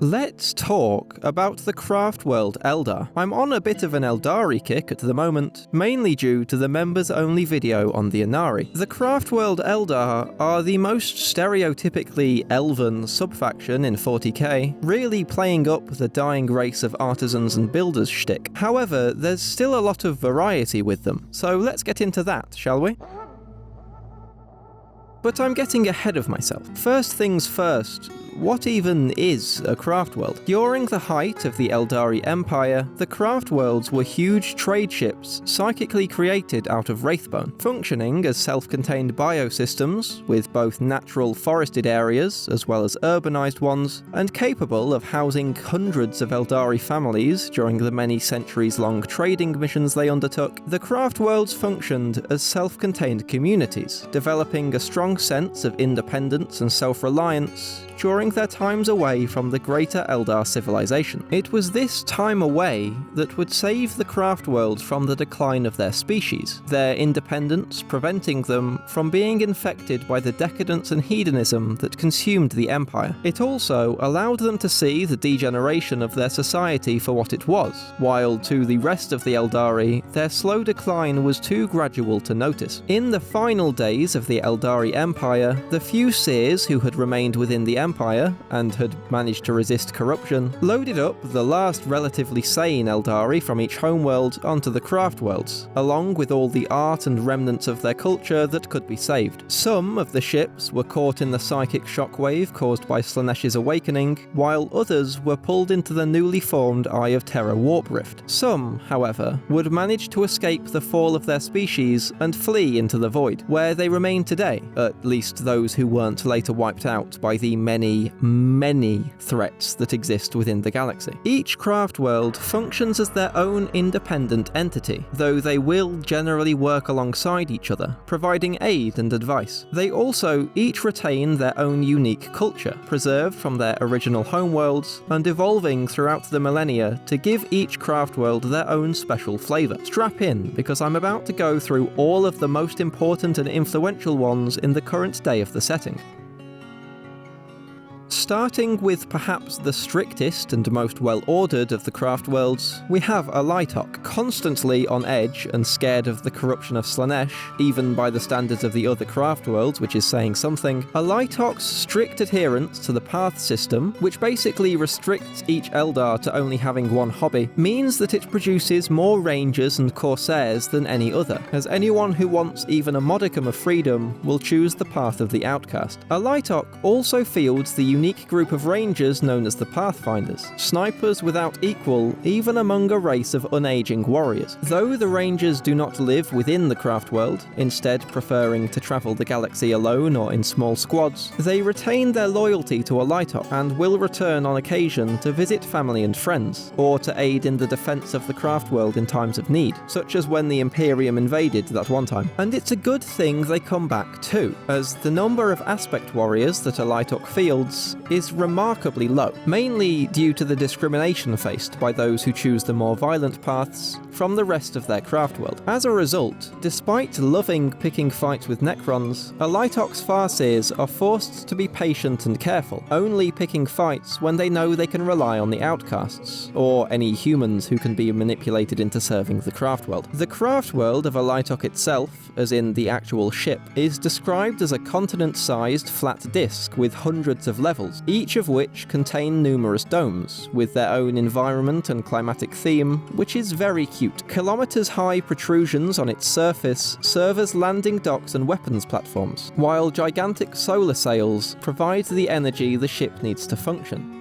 Let's talk about the Craftworld Eldar. I'm on a bit of an Aeldari kick at the moment, mainly due to the members-only video on the Inari. The Craftworld Eldar are the most stereotypically elven subfaction in 40k, really playing up the dying race of artisans and builders shtick. However, there's still a lot of variety with them, so let's get into that, shall we? But I'm getting ahead of myself. First things first, what even is a Craftworld? During the height of the Aeldari Empire, the Craftworlds were huge trade ships psychically created out of wraithbone, functioning as self-contained biosystems with both natural forested areas as well as urbanized ones, and capable of housing hundreds of Aeldari families during the many centuries-long trading missions they undertook. The Craftworlds functioned as self-contained communities, developing a strong sense of independence and self-reliance during their times away from the greater Eldar civilization. It was this time away that would save the Craftworlds from the decline of their species, their independence preventing them from being infected by the decadence and hedonism that consumed the Empire. It also allowed them to see the degeneration of their society for what it was, while to the rest of the Aeldari, their slow decline was too gradual to notice. In the final days of the Aeldari Empire, the few seers who had remained within the Empire and had managed to resist corruption loaded up the last relatively sane Aeldari from each homeworld onto the Craftworlds, along with all the art and remnants of their culture that could be saved. Some of the ships were caught in the psychic shockwave caused by Slaaneish's awakening, while others were pulled into the newly formed Eye of Terror warp rift. Some, however, would manage to escape the fall of their species and flee into the void, where they remain today, at least those who weren't later wiped out by the many threats that exist within the galaxy. Each Craftworld functions as their own independent entity, though they will generally work alongside each other, providing aid and advice. They also each retain their own unique culture, preserved from their original homeworlds and evolving throughout the millennia to give each Craftworld their own special flavour. Strap in, because I'm about to go through all of the most important and influential ones in the current day of the setting. Starting with perhaps the strictest and most well-ordered of the Craftworlds, we have Alaitoc, constantly on edge and scared of the corruption of Slaanesh, even by the standards of the other Craftworlds, which is saying something. Alaitoc's strict adherence to the path system, which basically restricts each Eldar to only having one hobby, means that it produces more rangers and corsairs than any other, as anyone who wants even a modicum of freedom will choose the path of the outcast. Alaitoc also fields the unique group of rangers known as the Pathfinders, snipers without equal even among a race of unaging warriors. Though the rangers do not live within the Craftworld, instead preferring to travel the galaxy alone or in small squads, they retain their loyalty to Alaitoc and will return on occasion to visit family and friends, or to aid in the defense of the Craftworld in times of need, such as when the Imperium invaded that one time. And it's a good thing they come back too, as the number of aspect warriors that Alaitoc fields is remarkably low, mainly due to the discrimination faced by those who choose the more violent paths from the rest of their Craftworld. As a result, despite loving picking fights with Necrons, Alaitoc's Farseers are forced to be patient and careful, only picking fights when they know they can rely on the outcasts, or any humans who can be manipulated into serving the Craftworld. The Craftworld of Alaitoc itself, as in the actual ship, is described as a continent-sized flat disk with hundreds of levels, each of which contain numerous domes, with their own environment and climatic theme, which is very cute. Kilometers-high protrusions on its surface serve as landing docks and weapons platforms, while gigantic solar sails provide the energy the ship needs to function.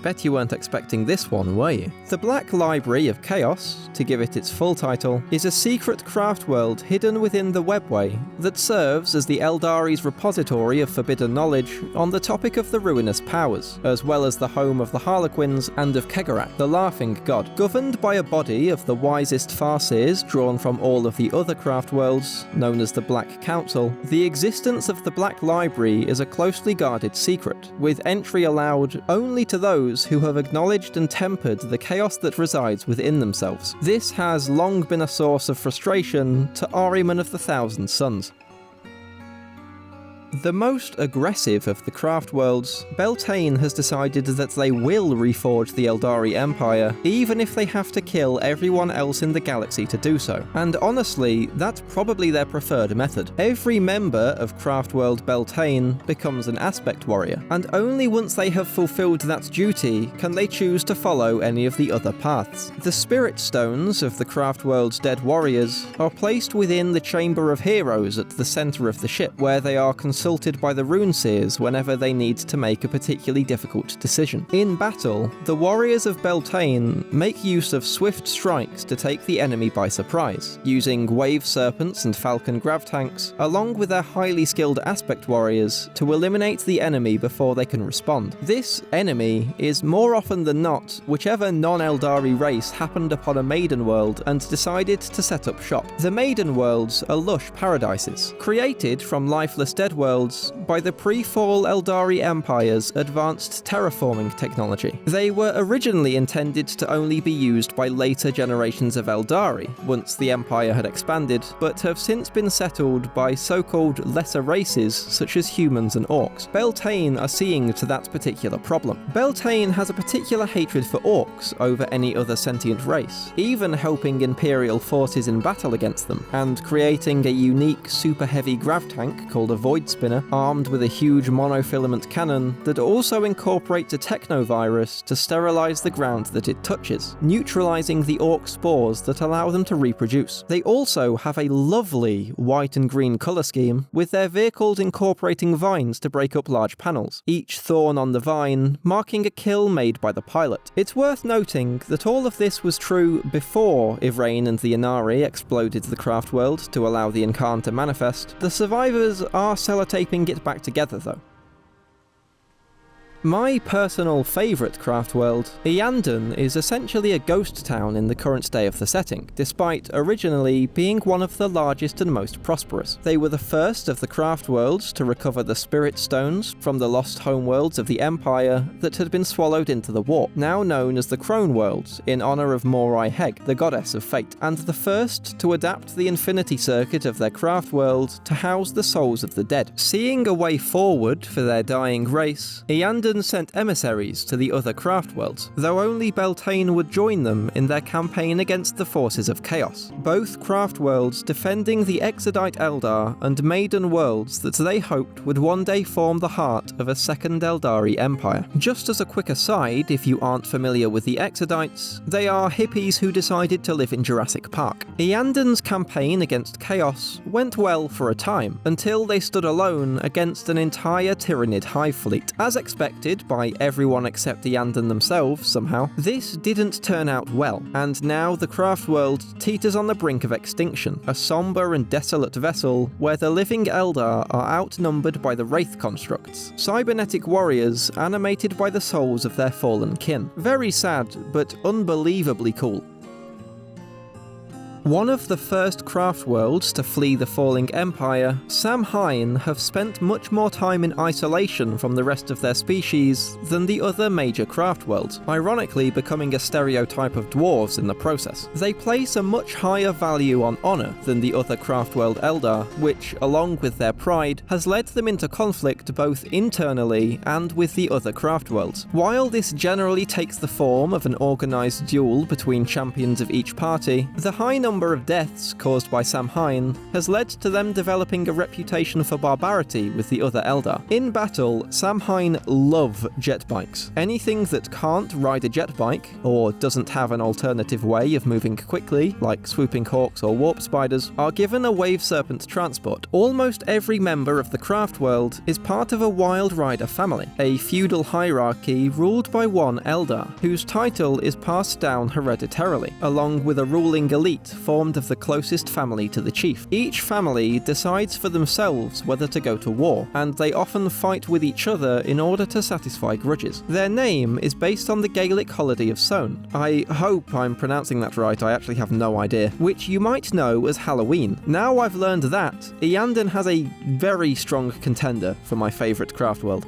Bet you weren't expecting this one, were you? The Black Library of Chaos, to give it its full title, is a secret Craftworld hidden within the Webway that serves as the Eldari's repository of forbidden knowledge on the topic of the ruinous powers, as well as the home of the Harlequins and of Kegarak, the Laughing God. Governed by a body of the wisest Farseers drawn from all of the other Craftworlds, known as the Black Council, the existence of the Black Library is a closely guarded secret, with entry allowed only to those who have acknowledged and tempered the chaos that resides within themselves. This has long been a source of frustration to Ahriman of the Thousand Suns. The most aggressive of the Craftworlds, Biel-Tan has decided that they will reforge the Aeldari Empire, even if they have to kill everyone else in the galaxy to do so. And honestly, that's probably their preferred method. Every member of Craftworld Biel-Tan becomes an aspect warrior, and only once they have fulfilled that duty can they choose to follow any of the other paths. The spirit stones of the Craftworld's dead warriors are placed within the Chamber of Heroes at the center of the ship, where they are consulted by the Runeseers whenever they need to make a particularly difficult decision. In battle, the warriors of Biel-Tan make use of swift strikes to take the enemy by surprise, using wave serpents and falcon grav tanks, along with their highly skilled aspect warriors, to eliminate the enemy before they can respond. This enemy is more often than not whichever non-Aeldari race happened upon a maiden world and decided to set up shop. The maiden worlds are lush paradises, created from lifeless dead worlds by the pre-fall Aeldari Empire's advanced terraforming technology. They were originally intended to only be used by later generations of Aeldari, once the Empire had expanded, but have since been settled by so-called lesser races such as humans and orcs. Biel-Tan are seeing to that particular problem. Biel-Tan has a particular hatred for orcs over any other sentient race, even helping Imperial forces in battle against them, and creating a unique super heavy grav tank called a Void Spinner, armed with a huge monofilament cannon that also incorporates a technovirus to sterilize the ground that it touches, neutralizing the orc spores that allow them to reproduce. They also have a lovely white and green color scheme, with their vehicles incorporating vines to break up large panels, each thorn on the vine marking a kill made by the pilot. It's worth noting that all of this was true before Ivrain and the Inari exploded the Craftworld to allow the Incarn to manifest. The survivors are sellotaping it back together though. My personal favourite Craftworld, Iyanden, is essentially a ghost town in the current day of the setting, despite originally being one of the largest and most prosperous. They were the first of the Craftworlds to recover the Spirit Stones from the lost homeworlds of the Empire that had been swallowed into the warp, now known as the Crone Worlds, in honour of Morai Heg, the goddess of fate, and the first to adapt the Infinity Circuit of their Craftworld to house the souls of the dead. Seeing a way forward for their dying race, Iyanden sent emissaries to the other Craftworlds, though only Biel-Tan would join them in their campaign against the forces of chaos, both Craftworlds defending the Exodite Eldar and Maiden worlds that they hoped would one day form the heart of a second Aeldari empire. Just as a quick aside, if you aren't familiar with the Exodites, they are hippies who decided to live in Jurassic Park. Iyanden's campaign against chaos went well for a time, until they stood alone against an entire Tyranid hive fleet. As expected by everyone except Iyanden themselves somehow, this didn't turn out well, and now the Craftworld teeters on the brink of extinction, a somber and desolate vessel where the living Eldar are outnumbered by the Wraith constructs, cybernetic warriors animated by the souls of their fallen kin. Very sad, but unbelievably cool. One of the first Craftworlds to flee the falling empire, Saim-Hann have spent much more time in isolation from the rest of their species than the other major Craftworlds, ironically becoming a stereotype of dwarves in the process. They place a much higher value on honour than the other Craftworld Eldar, which, along with their pride, has led them into conflict both internally and with the other Craftworlds. While this generally takes the form of an organised duel between champions of each party, the high number of deaths caused by Saim-Hann has led to them developing a reputation for barbarity with the other Eldar. In battle, Saim-Hann love jet bikes. Anything that can't ride a jet bike, or doesn't have an alternative way of moving quickly, like swooping hawks or warp spiders, are given a wave serpent transport. Almost every member of the Craftworld is part of a Wild Rider family, a feudal hierarchy ruled by one Eldar, whose title is passed down hereditarily, along with a ruling elite formed of the closest family to the chief. Each family decides for themselves whether to go to war, and they often fight with each other in order to satisfy grudges. Their name is based on the Gaelic holiday of Samhain. I hope I'm pronouncing that right, I actually have no idea, which you might know as Halloween. Now I've learned that, Iyanden has a very strong contender for my favourite Craftworld.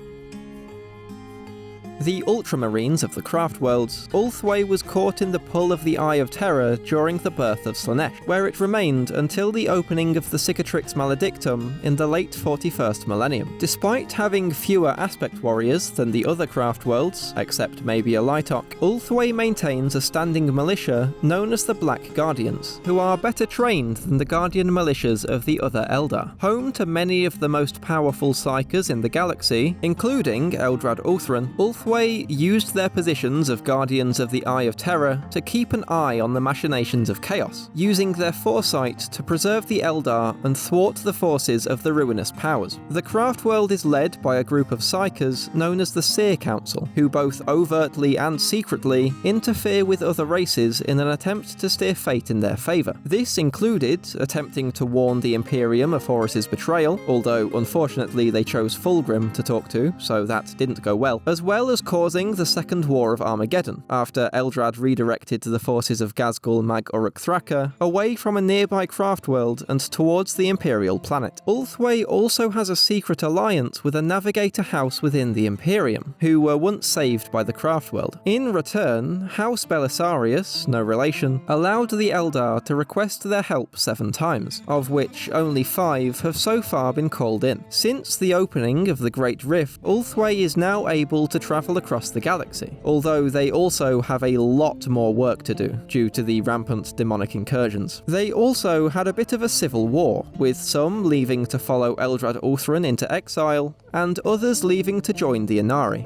The Ultramarines of the Craftworlds, Ulthwé was caught in the pull of the Eye of Terror during the birth of Slaanesh, where it remained until the opening of the Cicatrix Maledictum in the late 41st millennium. Despite having fewer aspect warriors than the other Craftworlds, except maybe Alaitoc, Ulthwé maintains a standing militia known as the Black Guardians, who are better trained than the Guardian militias of the other Eldar. Home to many of the most powerful psykers in the galaxy, including Eldrad Ulthran, Ulthwé used their positions of Guardians of the Eye of Terror to keep an eye on the machinations of chaos, using their foresight to preserve the Eldar and thwart the forces of the ruinous powers. The Craftworld is led by a group of psykers known as the Seer Council, who both overtly and secretly interfere with other races in an attempt to steer fate in their favour. This included attempting to warn the Imperium of Horus's betrayal, although unfortunately they chose Fulgrim to talk to, so that didn't go well, as well as causing the Second War of Armageddon, after Eldrad redirected the forces of Ghazghkull Mag Uruk Thraka away from a nearby Craftworld and towards the Imperial planet. Ulthwé also has a secret alliance with a navigator house within the Imperium, who were once saved by the Craftworld. In return, House Belisarius, no relation, allowed the Eldar to request their help 7 times, of which only 5 have so far been called in. Since the opening of the Great Rift, Ulthwé is now able to travel across the galaxy, although they also have a lot more work to do due to the rampant demonic incursions. They also had a bit of a civil war, with some leaving to follow Eldrad Ulthran into exile, and others leaving to join the Inari.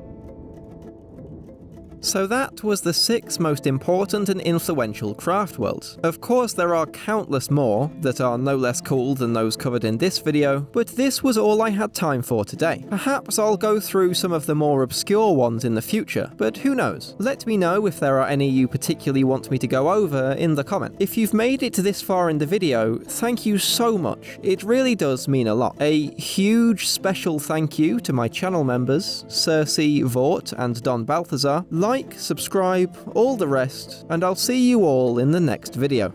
So that was the 6 most important and influential Craftworlds. Of course there are countless more that are no less cool than those covered in this video, but this was all I had time for today. Perhaps I'll go through some of the more obscure ones in the future, but who knows? Let me know if there are any you particularly want me to go over in the comments. If you've made it this far in the video, thank you so much. It really does mean a lot. A huge special thank you to my channel members, Cersei, Vort, and Don Balthazar. Like, subscribe, all the rest, and I'll see you all in the next video.